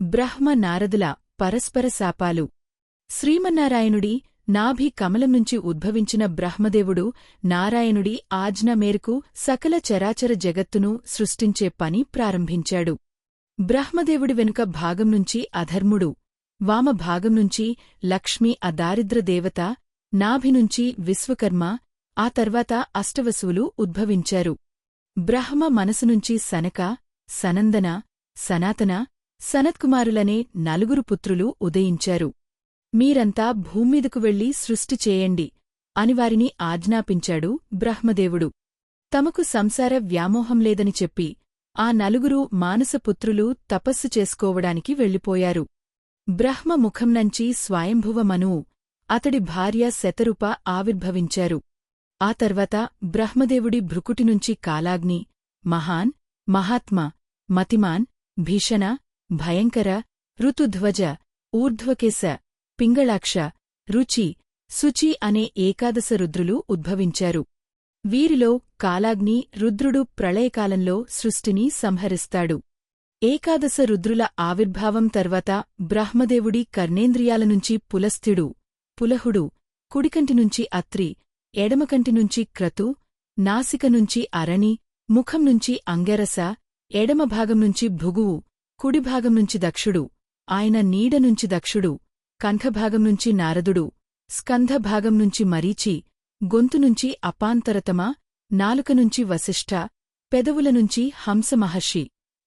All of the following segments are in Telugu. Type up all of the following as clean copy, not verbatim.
బ్రహ్మ నారదుల పరస్పర శాపాలు. శ్రీమన్నారాయణుడి నాభి కమలం నుంచి ఉద్భవించిన బ్రహ్మదేవుడు నారాయణుడి ఆజ్ఞ మేరకు సకల చరాచర జగత్తును సృష్టించే పని ప్రారంభించాడు. బ్రహ్మదేవుడి వెనుక భాగం నుంచి అధర్ముడు, వామ భాగం నుంచి లక్ష్మి ఆ దారిద్ర దేవత, నాభి నుంచి విశ్వకర్మ, ఆ తర్వాత అష్టవసువులు ఉద్భవించారు. బ్రహ్మ మనసునుంచి సనక, సనందన, సనాతన, సనత్కుమారులనే నలుగురు పుత్రులు ఉదయించారు. మీరంతా భూమ్మీదకు వెళ్లి సృష్టి చేయండి అని వారిని ఆజ్ఞాపించాడు బ్రహ్మదేవుడు. తమకు సంసార వ్యామోహం లేదని చెప్పి ఆ నలుగురు మానసపుత్రులు తపస్సు చేసుకోవడానికి వెళ్ళిపోయారు. బ్రహ్మ ముఖంనంచి స్వయంభువ మనువు, అతడి భార్య శతరూప ఆవిర్భవించారు. ఆ తర్వాత బ్రహ్మదేవుడి భృకుటినుంచి కాలాగ్ని, మహాన్, మహాత్మ, మతిమాన్, భీషణ, భయంకర, ఋతుధ్వజ, ఊర్ధ్వకేశ, పింగళాక్ష, రుచి, శుచి అనే ఏకాదశ రుద్రులు ఉద్భవించారు. వీరిలో కాలాగ్ని రుద్రుడు ప్రళయకాలంలో సృష్టిని సంహరిస్తాడు. ఏకాదశ రుద్రుల ఆవిర్భావం తర్వాత బ్రహ్మదేవుడి కర్ణేంద్రియాలనుంచి పులస్త్యుడు, పులహుడు, కుడికంటినుంచి అత్రి, ఎడమకంటినుంచి క్రతు, నాసికనుంచి అరణి, ముఖంనుంచి అంగరస, ఎడమభాగంనుంచి భృగువు, కుడిభాగంనుంచి దక్షుడు, ఆయన నీడనుంచి దక్షుడు, కంఠభాగంనుంచి నారదుడు, స్కంధభాగంనుంచి మరీచి, గొంతునుంచి అపాంతరతమ, నాలుకనుంచి వశిష్ఠ, పెదవులనుంచి హంసమహర్షి,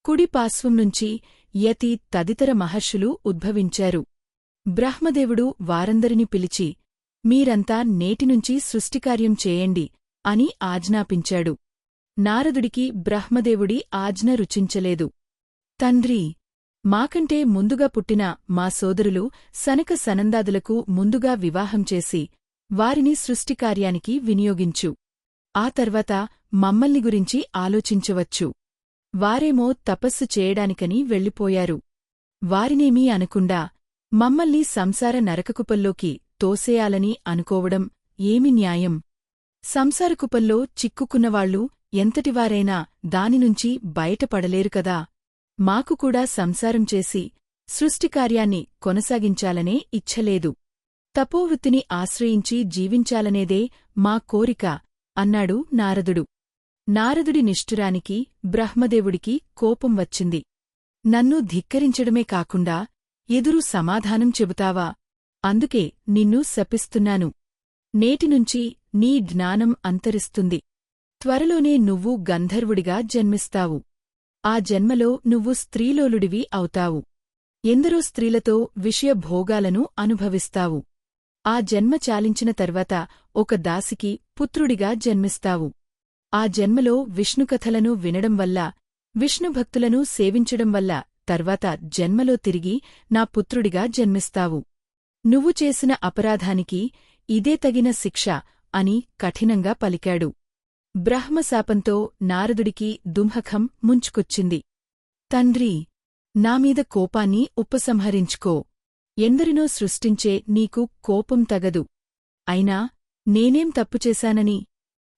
కుడి పార్శ్వంనుంచి యతి తదితర మహర్షులు ఉద్భవించారు. బ్రహ్మదేవుడు వారందరిని పిలిచి, మీరంతా నేటినుంచి సృష్టికార్యం చేయండి అని ఆజ్ఞాపించాడు. నారదుడికి బ్రహ్మదేవుడి ఆజ్ఞ రుచించలేదు. తండ్రీ, మాకంటే ముందుగా పుట్టిన మా సోదరులు సనక సనందాదులకు ముందుగా వివాహం చేసి వారిని సృష్టికార్యానికి వినియోగించు. ఆ తర్వాత మమ్మల్ని గురించి ఆలోచించవచ్చు. వారేమో తపస్సు చేయడానికని వెళ్ళిపోయారు. వారినేమీ అనకుండా మమ్మల్ని సంసార నరకకుపల్లోకి తోసేయాలని అనుకోవడం ఏమి న్యాయం? సంసారకుపల్లో చిక్కుకున్నవాళ్లు ఎంతటివారైనా దానినుంచి బయటపడలేరు కదా. మాకు కూడా సంసారం చేసి సృష్టికార్యాన్ని కొనసాగించాలనే ఇచ్ఛలేదు. తపోవృత్తిని ఆశ్రయించి జీవించాలనేదే మా కోరిక అన్నాడు నారదుడు. నారదుడి నిష్ఠురానికి బ్రహ్మదేవుడికి కోపం వచ్చింది. నన్ను ధిక్కరించడమే కాకుండా ఎదురు సమాధానం చెబుతావా? అందుకే నిన్ను శపిస్తున్నాను. నేటినుంచి నీ జ్ఞానం అంతరిస్తుంది. త్వరలోనే నువ్వు గంధర్వుడిగా జన్మిస్తావు. ఆ జన్మలో నువ్వు స్త్రీలోలుడివి అవుతావు. ఎందరో స్త్రీలతో విషయభోగాలను అనుభవిస్తావు. ఆ జన్మ చాలించిన తర్వాత ఒక దాసికి పుత్రుడిగా జన్మిస్తావు. ఆ జన్మలో విష్ణుకథలను వినడం వల్ల, విష్ణుభక్తులను సేవించడం వల్ల తర్వాత జన్మలో తిరిగి నా పుత్రుడిగా జన్మిస్తావు. నువ్వు చేసిన అపరాధానికి ఇదే తగిన శిక్ష అని కఠినంగా పలికాడు. బ్రహ్మశాపంతో నారదుడికి దుంహకం ముంచుకొచ్చింది. తండ్రీ, నామీద కోపాన్ని ఉపసంహరించుకో. ఎందరినో సృష్టించే నీకు కోపం తగదు. అయినా నేనేం తప్పుచేశానని?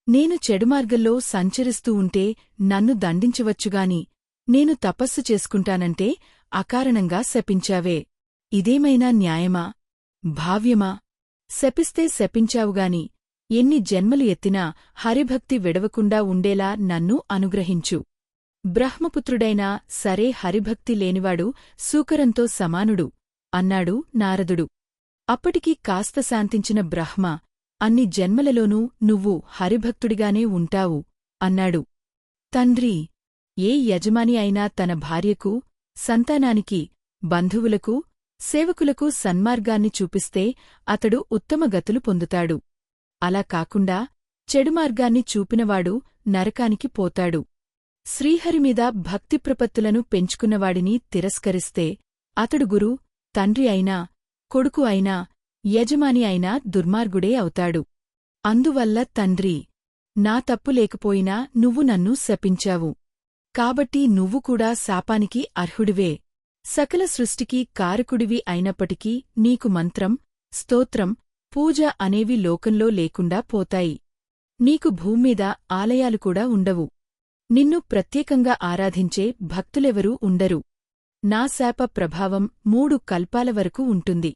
నేను చెడుమార్గంలో సంచరిస్తూ ఉంటే నన్ను దండించవచ్చుగాని నేను తపస్సు చేసుకుంటానంటే అకారణంగా శపించావే. ఇదేమైనా న్యాయమా? భావ్యమా? శపిస్తే శపించావుగాని ఎన్ని జన్మలు ఎత్తినా హరిభక్తి విడవకుండా ఉండేలా నన్ను అనుగ్రహించు. బ్రహ్మపుత్రుడైనా సరే హరిభక్తి లేనివాడు శూకరంతో సమానుడు అన్నాడు నారదుడు. అప్పటికి కాస్త శాంతించిన బ్రహ్మ, అన్ని జన్మలలోనూ నువ్వు హరిభక్తుడిగానే ఉంటావు అన్నాడు. తండ్రీ, ఏ యజమాని అయినా తన భార్యకు, సంతానానికి, బంధువులకు, సేవకులకు సన్మార్గాన్ని చూపిస్తే అతడు ఉత్తమ గతులు పొందుతాడు. అలా కాకుండా చెడుమార్గాన్ని చూపినవాడు నరకానికి పోతాడు. శ్రీహరిమీద భక్తిప్రపత్తులను పెంచుకున్నవాడిని తిరస్కరిస్తే అతడు గురు, తండ్రి అయినా, కొడుకు అయినా, యజమాని అయినా దుర్మార్గుడే అవుతాడు. అందువల్ల తండ్రీ, నా తప్పు లేకపోయినా నువ్వు నన్ను శపించావు. కాబట్టి నువ్వు కూడా శాపానికి అర్హుడివే. సకల సృష్టికి కారకుడివి అయినప్పటికీ నీకు మంత్రం, స్తోత్రం, పూజ అనేవి లోకంలో లేకుండా పోతాయి. నీకు భూమ్మీద ఆలయాలు కూడా ఉండవు. నిన్ను ప్రత్యేకంగా ఆరాధించే భక్తులెవరూ ఉండరు. నా శాప ప్రభావం 3 కల్పాల వరకు ఉంటుంది.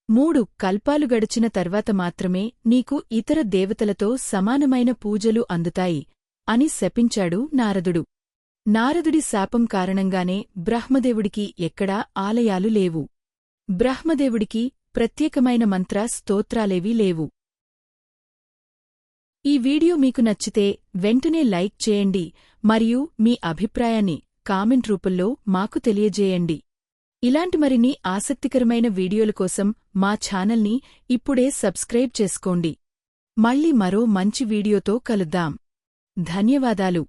3 కల్పాలు గడిచిన తర్వాత మాత్రమే నీకు ఇతర దేవతలతో సమానమైన పూజలు అందుతాయి అని శపించాడు నారదుడు. నారదుడి శాపం కారణంగానే బ్రహ్మదేవుడికి ఎక్కడా ఆలయాలు లేవు. బ్రహ్మదేవుడికి ప్రత్యేకమైన మంత్ర స్తోత్రాలేవీ లేవు. ఈ వీడియో మీకు నచ్చితే వెంటనే లైక్ చేయండి మరియు మీ అభిప్రాయాన్ని కామెంట్ రూపంలో మాకు తెలియజేయండి. ఇలాంటి మరిన్ని ఆసక్తికరమైన వీడియోల కోసం మా ఛానల్ని ఇప్పుడే సబ్స్క్రైబ్ చేసుకోండి. మళ్ళీ మరో మంచి వీడియోతో కలుద్దాం. ధన్యవాదాలు.